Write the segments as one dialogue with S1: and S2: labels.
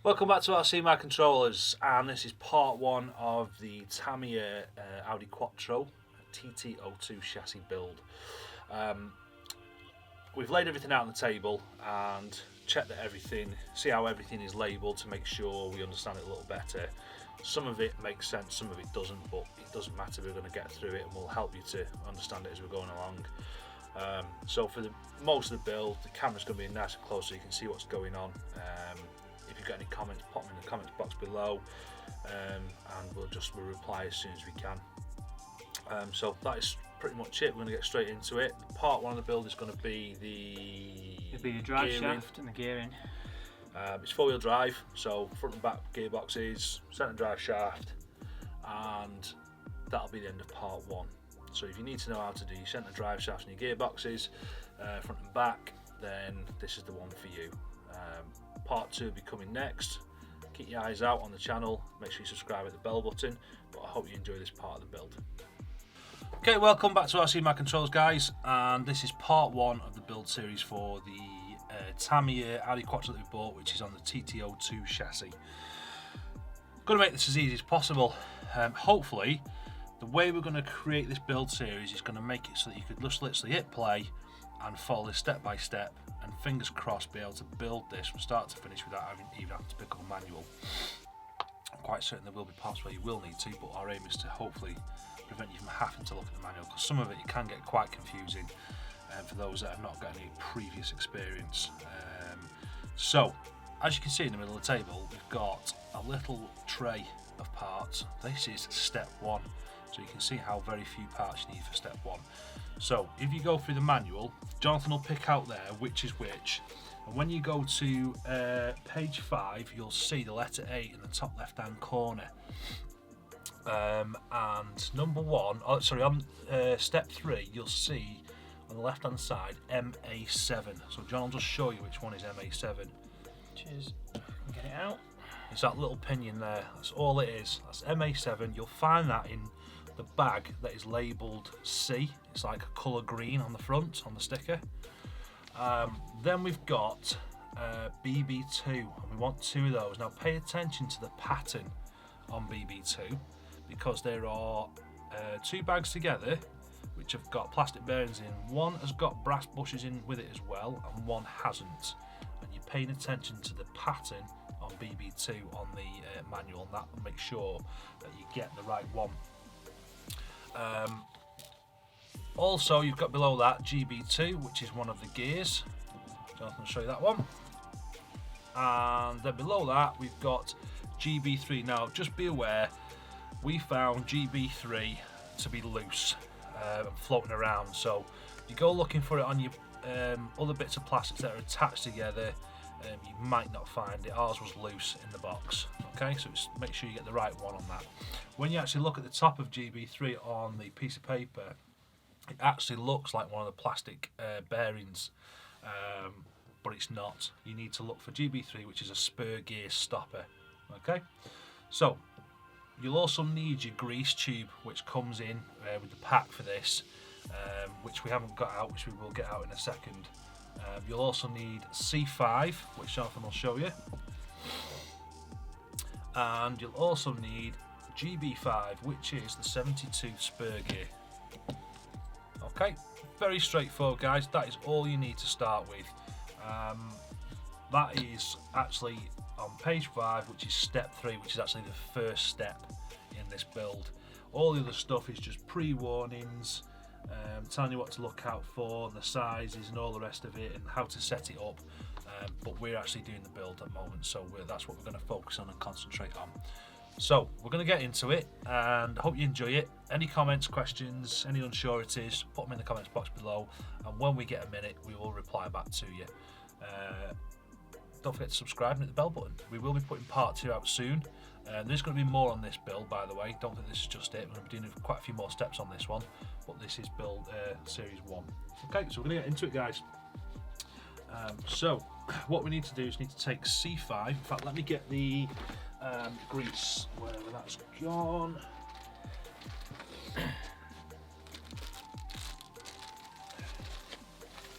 S1: Welcome back to RC My Controllers, and this is part one of the Tamiya Audi Quattro tt02 chassis build. We've laid everything out on the table and checked that see how everything is labelled to make sure we understand it a little better. Some of it makes sense, some of it doesn't, but it doesn't matter, we're going to get through it and we'll help you to understand it as we're going along. So for most of the build, the camera's going to be nice and close so you can see what's going on. If you've got any comments, pop them in the comments box below, and we'll reply as soon as we can. So that is pretty much it. We're going to get straight into it. Part one of the build is going to be
S2: the drive shaft and the gearing.
S1: It's four-wheel drive, so front and back gearboxes, centre drive shaft, and that'll be the end of part one. So if you need to know how to do your centre drive shafts and your gearboxes, front and back, then this is the one for you. Part two will be coming next. Keep your eyes out on the channel, make sure you subscribe at the bell button, but I hope you enjoy this part of the build. Okay, welcome back to RC My Controls, guys, and this is part one of the build series for the Tamiya Audi Quattro that we bought, which is on the tt02 chassis. Going to make this as easy as possible. Hopefully the way we're going to create this build series is going to make it so that you could just literally hit play and follow this step by step, and fingers crossed be able to build this from start to finish without even having to pick up a manual. I'm quite certain there will be parts where you will need to, but our aim is to hopefully prevent you from having to look at the manual, because some of it can get quite confusing for those that have not got any previous experience. So as you can see in the middle of the table, we've got a little tray of parts. This is step one, so you can see how very few parts you need for step one. So if you go through the manual, Jonathan will pick out there which is which, and when you go to page 5, you'll see the letter A in the top left hand corner. And number one, on step 3, you'll see on the left hand side MA7. So John will just show you which one is MA7.
S2: Which is, get it out.
S1: It's that little pinion there, that's all it is. That's MA7. You'll find that in the bag that is labelled C. It's like a colour green on the front, on the sticker. Then we've got BB2, and we want 2 of those. Now pay attention to the pattern on BB2, because there are 2 bags together which have got plastic bearings in. One has got brass bushes in with it as well, and one hasn't. And you're paying attention to the pattern on BB2 on the manual, and that will make sure that you get the right one. Also, you've got below that GB2, which is one of the gears. Jonathan will show you that one. And then below that, we've got GB3. Now, just be aware, we found GB3 to be loose and floating around. So, you go looking for it on your other bits of plastic that are attached together, you might not find it. Ours was loose in the box. Okay, so make sure you get the right one on that. When you actually look at the top of GB3 on the piece of paper, it actually looks like one of the plastic bearings, but it's not. You need to look for GB3, which is a spur gear stopper. Okay, so you'll also need your grease tube, which comes in with the pack for this, which we haven't got out, which we will get out in a second. You'll also need C5, which Jonathan will show you, and you'll also need GB5, which is the 72 spur gear. Okay, very straightforward, guys. That is all you need to start with. That is actually on page 5, which is step 3, which is actually the first step in this build. All the other stuff is just pre-warnings, telling you what to look out for, the sizes and all the rest of it, and how to set it up. But we're actually doing the build at the moment, so that's what we're going to focus on and concentrate on. So we're going to get into it, and I hope you enjoy it. Any comments, questions, any unsureties, put them in the comments box below, and when we get a minute, we will reply back to you. Don't forget to subscribe and hit the bell button. We will be putting part 2 out soon. There's going to be more on this build, by the way. Don't think this is just it. We're going to be doing quite a few more steps on this one, but this is build series 1. Okay, so we're going to get into it, guys. So what we need to do is need to take C5. In fact, let me get the grease, wherever that's gone.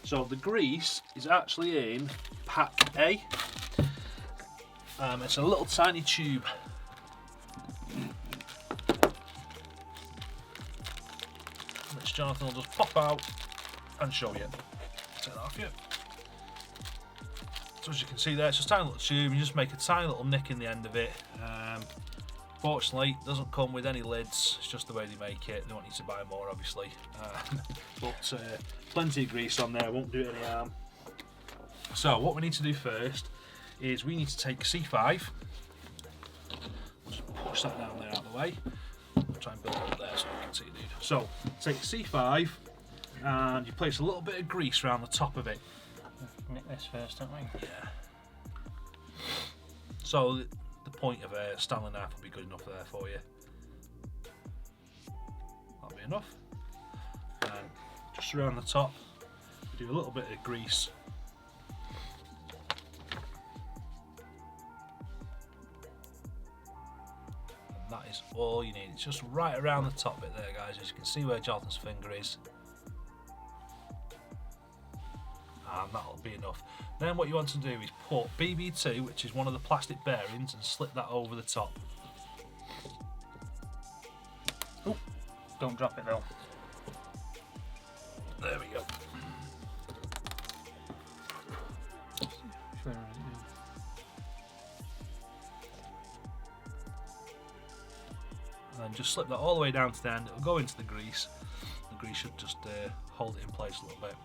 S1: So the grease is actually in pack A. It's a little tiny tube. Which Jonathan will just pop out and show you. Take that off you. So as you can see there, it's just a tiny little tube. You just make a tiny little nick in the end of it. Fortunately, it doesn't come with any lids. It's just the way they make it. They want you to buy more, obviously. But plenty of grease on there. Won't do it any harm. So what we need to do first is we need to take C5. Just push that down there out of the way. I'll try and build it up there so you can see, dude. So take C5 and you place a little bit of grease around the top of it.
S2: Nick this first, don't we?
S1: Yeah. So the point of a Stanley knife will be good enough there for you. That'll be enough. And just around the top, do a little bit of grease. And that is all you need. It's just right around the top bit there, guys. As you can see where Jonathan's finger is. And that'll be enough. Then what you want to do is put BB2, which is one of the plastic bearings, and slip that over the top.
S2: Ooh, don't drop it though.
S1: There we go. And then just slip that all the way down to the end. It'll go into the grease. The grease should just hold it in place a little bit.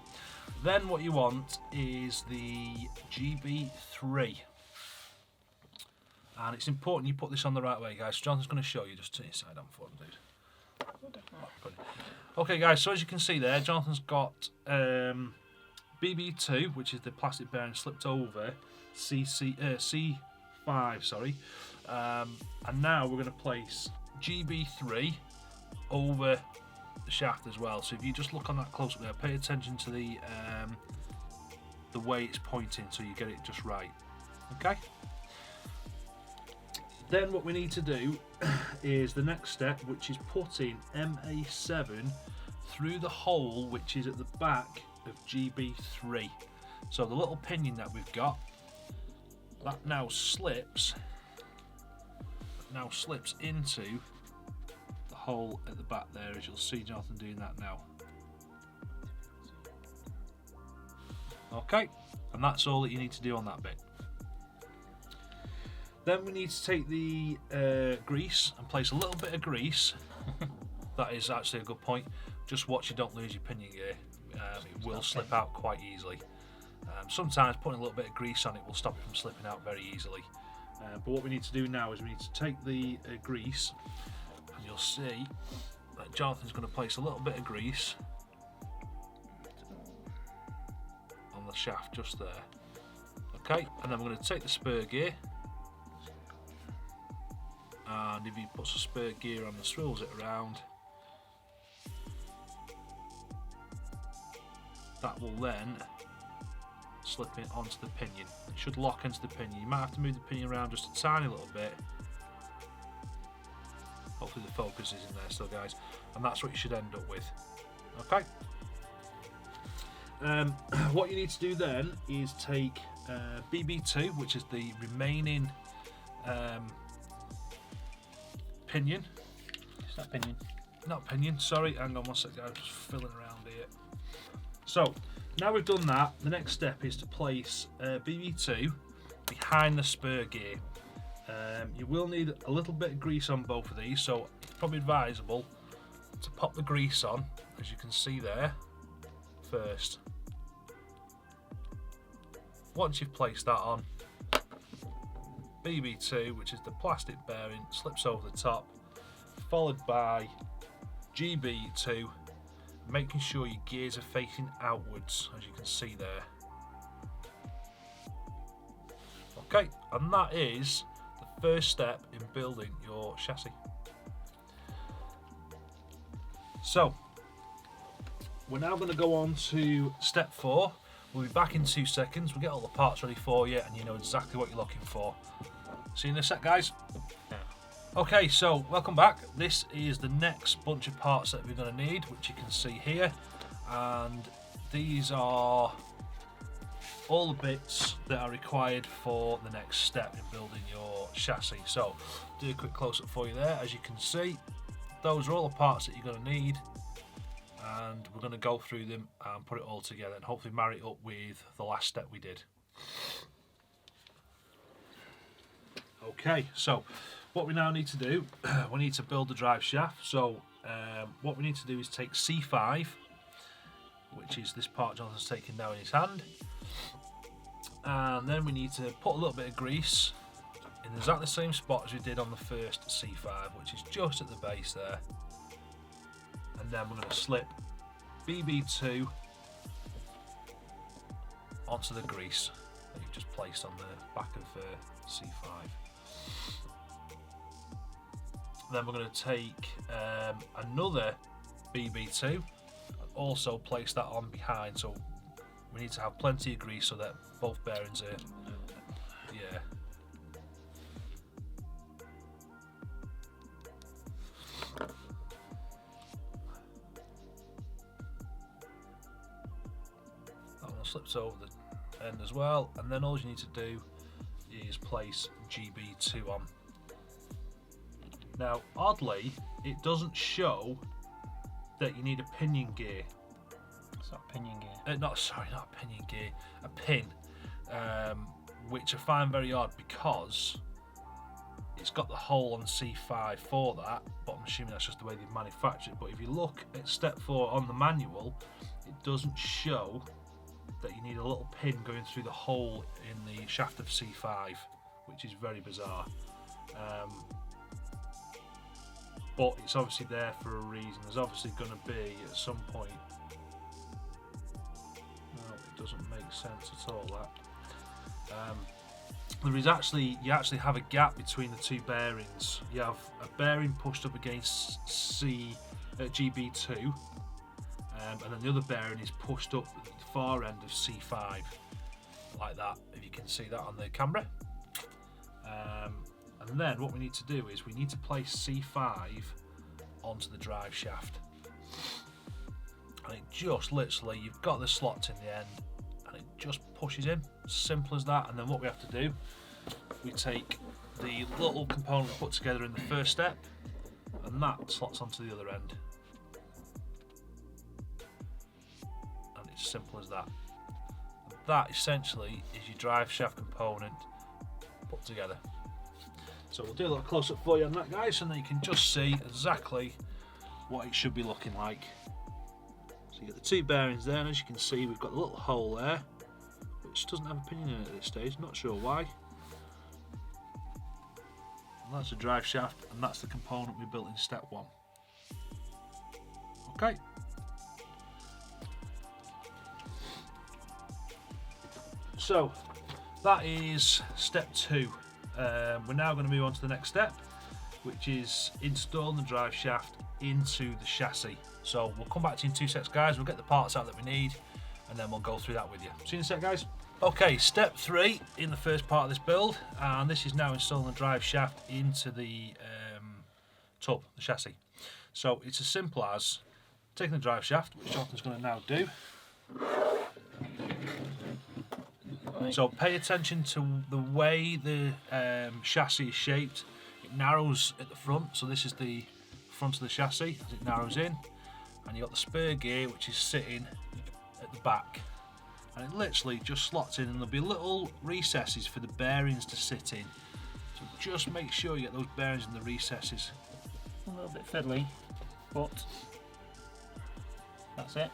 S1: Then what you want is the GB3, and it's important you put this on the right way, guys. Jonathan's going to show you. Just turn your side on for him, dude. Okay, guys. So as you can see there, Jonathan's got BB2, which is the plastic bearing, slipped over C5, sorry, and now we're going to place GB3 over the shaft as well. So if you just look on that close up there, pay attention to the way it's pointing so you get it just right. Okay, then what we need to do is the next step, which is putting MA7 through the hole which is at the back of GB3. So the little pinion that we've got, that now slips into hole at the back there, as you'll see Jonathan doing that now. Okay, and that's all that you need to do on that bit. Then we need to take the grease and place a little bit of grease. That is actually a good point. Just watch you don't lose your pinion gear. It will slip out quite easily. Sometimes putting a little bit of grease on it will stop it from slipping out very easily. But what we need to do now is we need to take the grease, and you'll see that Jonathan's going to place a little bit of grease on the shaft just there. Okay, and then we're going to take the spur gear, and if he puts a spur gear on and swivels it around, that will then slip it onto the pinion. It should lock into the pinion. You might have to move the pinion around just a tiny little bit. Hopefully the focus is in there still, guys, and that's what you should end up with. Okay. What you need to do then is take BB2, which is the remaining pinion.
S2: It's not pinion.
S1: Not pinion, sorry, hang on one second, I'm just filling around here. So, now we've done that, the next step is to place BB2 behind the spur gear. You will need a little bit of grease on both of these, so it's probably advisable to pop the grease on, as you can see there, first. Once you've placed that on, BB2, which is the plastic bearing, slips over the top, followed by GB2, making sure your gears are facing outwards, as you can see there. Okay, and that is the first step in building your chassis. So, we're now going to go on to step 4. We'll be back in 2 seconds. We'll get all the parts ready for you, and you know exactly what you're looking for. See you in a sec, guys. Okay, so welcome back. This is the next bunch of parts that we're going to need, which you can see here, and these are all the bits that are required for the next step in building your chassis. So do a quick close up for you there. As you can see, those are all the parts that you're going to need, and we're going to go through them and put it all together and hopefully marry it up with the last step we did. Okay, so what we now need to do, we need to build the drive shaft. So what we need to do is take C5, which is this part Jonathan's taking now in his hand, and then we need to put a little bit of grease in exactly the same spot as we did on the first C5, which is just at the base there, and then we're going to slip BB2 onto the grease that you've just placed on the back of C5. Then we're going to take another BB2 and also place that on behind, so we need to have plenty of grease so that both bearings are, yeah. That one slips over the end as well, and then all you need to do is place GB2 on. Now, oddly, it doesn't show that you need a pinion gear.
S2: It's not pinion gear.
S1: Not a pinion gear, a pin, which I find very odd because it's got the hole on C5 for that, but I'm assuming that's just the way they've manufactured it. But if you look at step 4 on the manual, it doesn't show that you need a little pin going through the hole in the shaft of C5, which is very bizarre. But it's obviously there for a reason. There's obviously going to be at some point. No, it doesn't make sense at all. That there is actually, you actually have a gap between the two bearings. You have a bearing pushed up against GB2, and then the other bearing is pushed up at the far end of C5, like that. If you can see that on the camera. And then what we need to do is we need to place C5 onto the drive shaft. And it just literally, you've got the slots in the end and it just pushes in. Simple as that. And then what we have to do, we take the little component we put together in the first step and that slots onto the other end. And it's simple as that. And that essentially is your drive shaft component put together. So we'll do a little close up for you on that, guys, and then you can just see exactly what it should be looking like. So you get the two bearings there, and as you can see, we've got the little hole there, which doesn't have a pinion in it at this stage, not sure why. And that's the drive shaft, and that's the component we built in step 1. Okay. So that is step 2. We're now going to move on to the next step, which is installing the drive shaft into the chassis. So we'll come back to you in 2 seconds, guys. We'll get the parts out that we need and then we'll go through that with you. See you in a sec, guys. Okay, step 3 in the first part of this build, and this is now installing the drive shaft into the tub, the chassis. So it's as simple as taking the drive shaft, which Jonathan's going to now do. So pay attention to the way the chassis is shaped. It narrows at the front, so this is the front of the chassis as it narrows in, and you've got the spur gear which is sitting at the back, and it literally just slots in, and there'll be little recesses for the bearings to sit in. So just make sure you get those bearings in the recesses.
S2: A little bit fiddly, but that's it.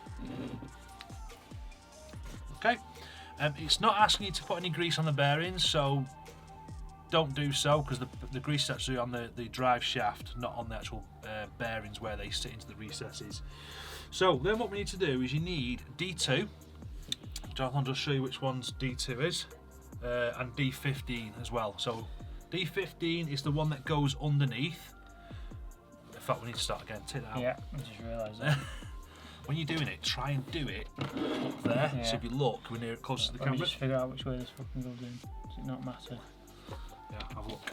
S1: Okay. It's not asking you to put any grease on the bearings, so don't do so, because the grease is actually on the drive shaft, not on the actual bearings where they sit into the recesses. So then what we need to do is you need D2. Jonathan will just show you which one's D2 is, and D15 as well. So D15 is the one that goes underneath. In fact, we need to start again. Take that out.
S2: Yeah, I just realised that.
S1: When you're doing it, try and do it up there. Yeah. So if you look, we're near it close to the camera.
S2: Just figure out which way this fucking goes in. Does it not matter?
S1: Yeah, have a look.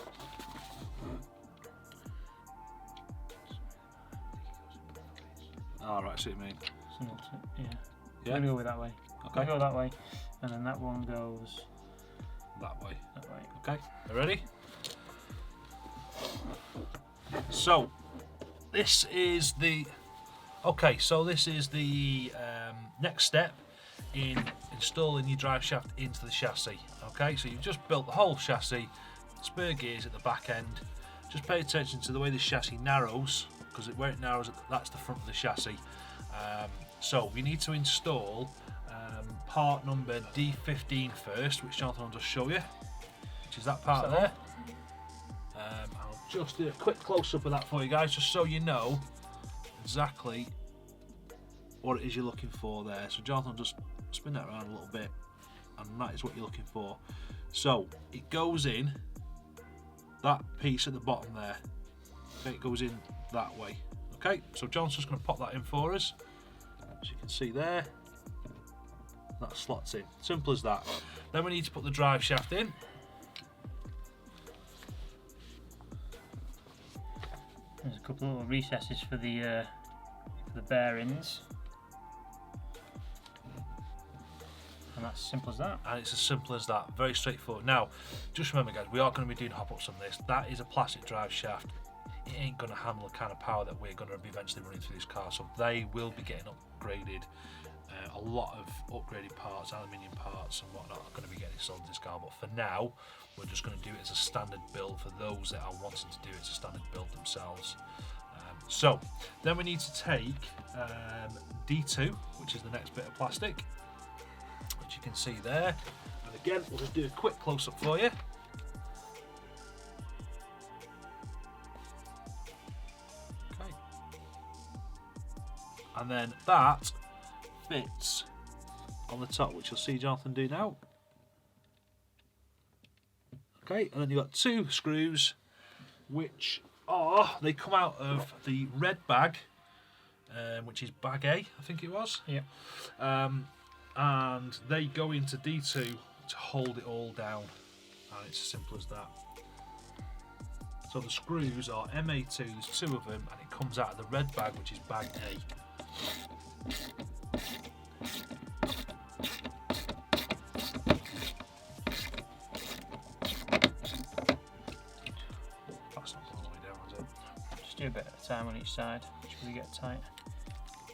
S1: Oh, right, I see what you mean.
S2: Yeah.
S1: Yeah.
S2: I'm gonna go with that way.
S1: Okay.
S2: I'll go that way. and then that one goes
S1: that way.
S2: that way.
S1: Okay, are you ready? So this is the next step in installing your drive shaft into the chassis. Okay, so you've just built the whole chassis, spur gears at the back end. Just pay attention to the way the chassis narrows, because where it narrows, that's the front of the chassis. So we need to install part number D15 first, which Jonathan will just show you, which is that part there. I'll just do a quick close-up of that for you guys, just so you know exactly what it is you're looking for there. So Jonathan will just spin that around a little bit, and that is what you're looking for. So it goes in that piece at the bottom there. Okay, it goes in that way. Okay, so John's just going to pop that in for us. As you can see there, that slots in. Simple as that. Then we need to put the drive shaft in.
S2: There's a couple of little recesses for the bearings, and that's as simple as that.
S1: And it's as simple as that. Very straightforward. Now, just remember, guys, we are going to be doing hop-ups on this. That is a plastic drive shaft. It ain't going to handle the kind of power that we're going to be eventually running through this car, so they will be getting upgraded. A lot of upgraded parts, aluminium parts and whatnot are going to be getting installed in this car, but for now we're just going to do it as a standard build for those that are wanting to do it as a standard build themselves. So then we need to take D2, which is the next bit of plastic, which you can see there, and again we'll just do a quick close-up for you. Okay, and then that fits on the top, which you'll see Jonathan do now. Okay, and then you've got two screws, which they come out of the red bag, which is bag A, I think it was.
S2: Yep.
S1: And they go into D2 to hold it all down, and it's as simple as that. So the screws are MA2, there's two of them, and it comes out of the red bag, which is bag A. That's not all the way down, is it?
S2: Just do a bit at a time on each side, just really get tight.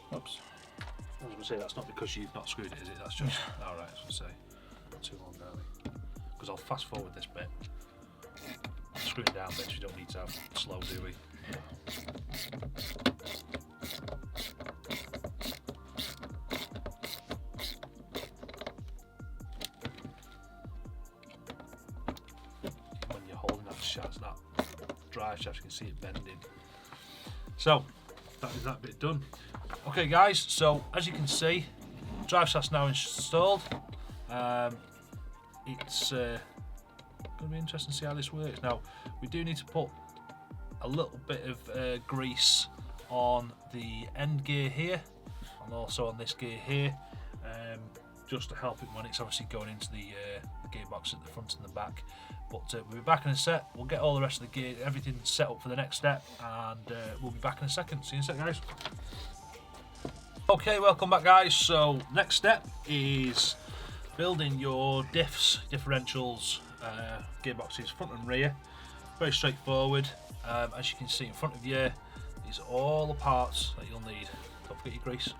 S2: Whoops.
S1: I was going to say, that's not because you've not screwed it, is it? That's just... Alright, I was going to say, not too long down. Because I'll fast forward this bit. Screw it down bits, we don't need to have slow, do we? When you're holding that shaft, that drive shaft, you can see it bending. So, that is that bit done. Okay guys, so as you can see, drive shaft's now installed. It's going to be interesting to see how this works. Now, we do need to put a little bit of grease on the end gear here, and also on this gear here, just to help it when it's obviously going into the gearbox at the front and the back. But we'll be back in a sec. We'll get all the rest of the gear, everything set up for the next step, and we'll be back in a second. See you in a sec, guys. Okay, welcome back, guys. So next step is building your differentials, gearboxes front and rear. Very straightforward. As you can see in front of you, these are all the parts that you'll need. Don't forget your grease.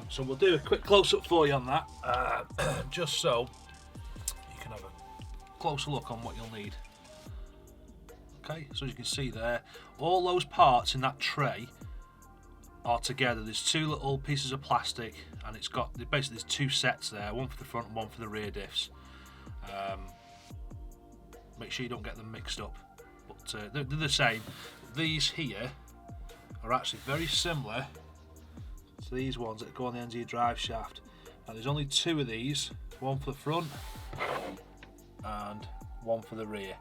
S1: So we'll do a quick close-up for you on that, just so you can have a closer look on what you'll need. Okay, so as you can see there, all those parts in that tray are together. There's two little pieces of plastic, and it's got basically there's two sets there, one for the front and one for the rear diffs. Make sure you don't get them mixed up, but they're the same. These here are actually very similar to these ones that go on the end of your drive shaft. Now there's only two of these, one for the front and one for the rear.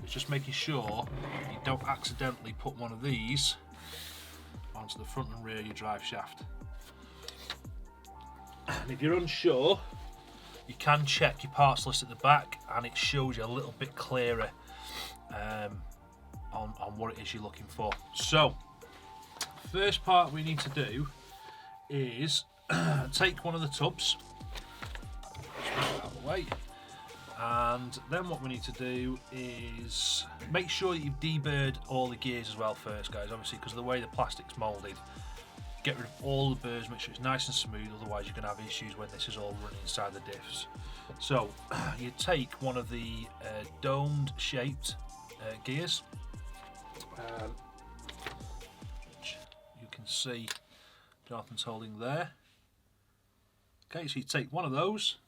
S1: It's just making sure you don't accidentally put one of these onto the front and rear of your drive shaft. And if you're unsure, you can check your parts list at the back, and it shows you a little bit clearer on what it is you're looking for. So, first part we need to do is take one of the tubs, out of the way. And then what we need to do is make sure that you've deburred all the gears as well first, guys, obviously, because of the way the plastic's moulded. Get rid of all the burrs, make sure it's nice and smooth, otherwise you're going to have issues when this is all running inside the diffs. So you take one of the domed shaped gears, which you can see Jonathan's holding there. Okay, so you take one of those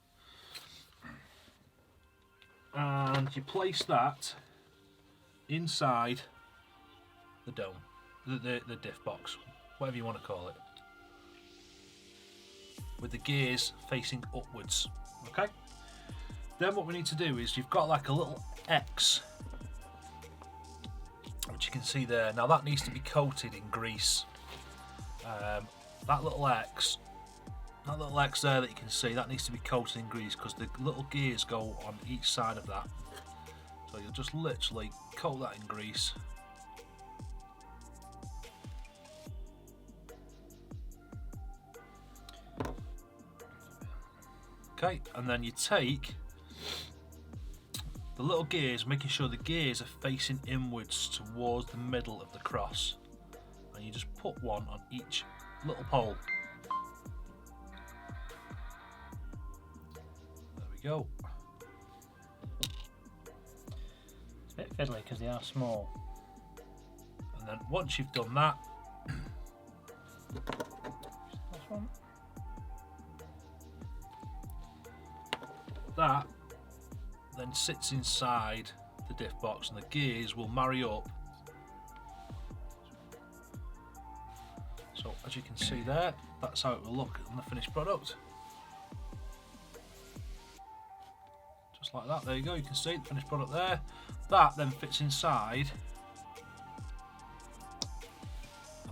S1: and you place that inside the dome, the diff box, whatever you want to call it, with the gears facing upwards. Okay, then what we need to do is, you've got like a little X, which you can see there. Now that needs to be coated in grease. That little X there that you can see, that needs to be coated in grease, because the little gears go on each side of that. So you'll just literally coat that in grease. Okay, and then you take the little gears, making sure the gears are facing inwards towards the middle of the cross, and you just put one on each little pole. There we go.
S2: It's a bit fiddly because they are small.
S1: And then once you've done that,
S2: This one.
S1: that then sits inside the diff box, and the gears will marry up. So as you can see there, that's how it will look in the finished product. Just like that, there you go, you can see the finished product there. That then fits inside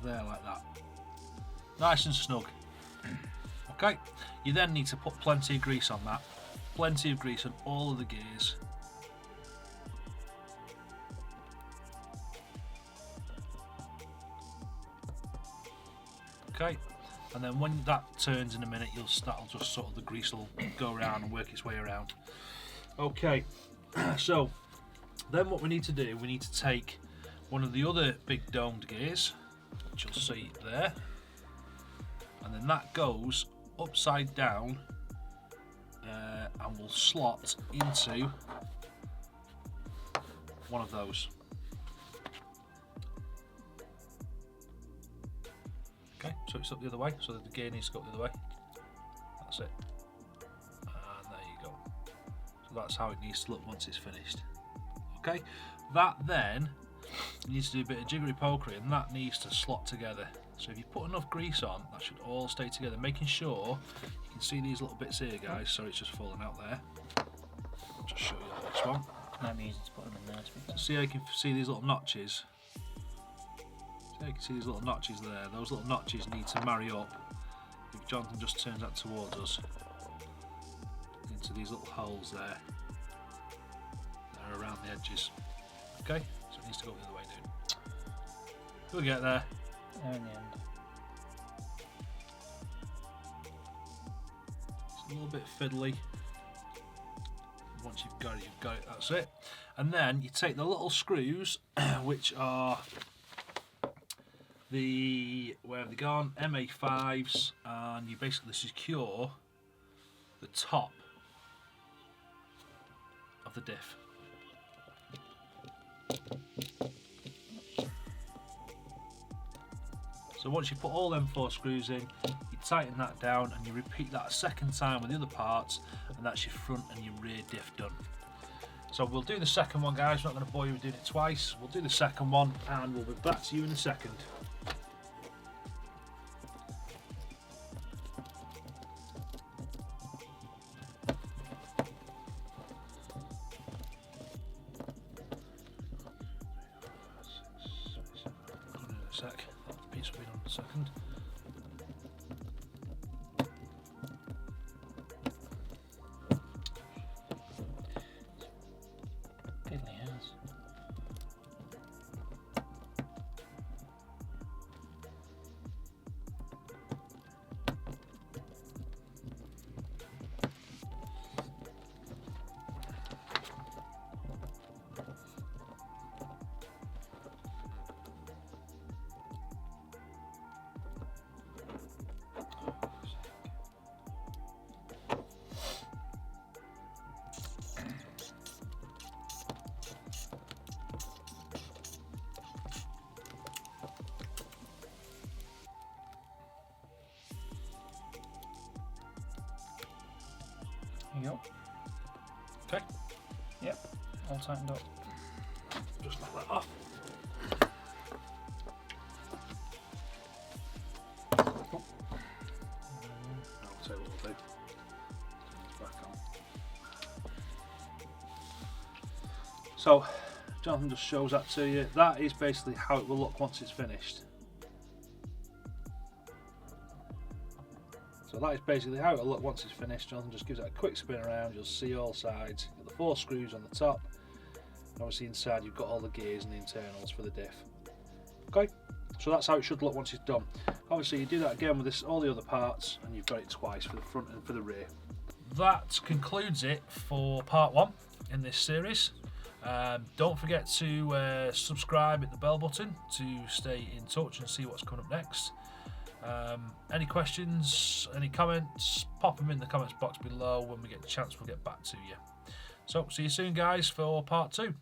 S1: there like that. Nice and snug. Okay, you then need to put plenty of grease on that. Plenty of grease on all of the gears. Okay, and then when that turns in a minute, that'll just sort of, the grease will go around and work its way around. Okay, so then what we need to do, we need to take one of the other big domed gears, which you'll see there, and then that goes upside down and will slot into one of those. Okay, so it's up the other way, so that the gear needs to go up the other way. That's it. And there you go. So that's how it needs to look once it's finished. Okay, that then needs to do a bit of jiggery pokery, and that needs to slot together. So if you put enough grease on, that should all stay together, making sure you can see these little bits here, guys. Sorry, it's just falling out there. I'll just show you the next one.
S2: Might be easy to put them in there.
S1: So see how you can see these little notches? See how you can see these little notches there? Those little notches need to marry up. If Jonathan just turns that towards us, into these little holes there. They're around the edges. Okay, so it needs to go the other way, dude. We'll get there.
S2: There in the end.
S1: It's a little bit fiddly. Once you've got it, that's it. And then you take the little screws, which are where have they gone? MA5s, and you basically secure the top of the diff. So once you put all them 4 screws in, you tighten that down and you repeat that a second time with the other parts, and that's your front and your rear diff done. So we'll do the second one, guys. We're not going to bore you with doing it twice. We'll do the second one and we'll be back to you in a second. Sec. That piece will be done in a second.
S2: Fiddly hands. go.
S1: Okay.
S2: Yep, all tightened up.
S1: Just knock that off.
S2: Cool.
S1: I'll tell you what we'll do. Back on. So, Jonathan just shows that to you. That is basically how it will look once it's finished. So that is basically how it will look once it's finished. Jonathan just gives it a quick spin around. You'll see all sides. You've got the 4 screws on the top. And obviously inside you've got all the gears and the internals for the diff. Okay, so that's how it should look once it's done. Obviously you do that again with this, all the other parts, and you've got it twice for the front and for the rear. That concludes it for part 1 in this series. Don't forget to subscribe, hit the bell button to stay in touch and see what's coming up next. Any questions, any comments, pop them in the comments box below. When we get a chance, we'll get back to you. So see you soon guys for part 2.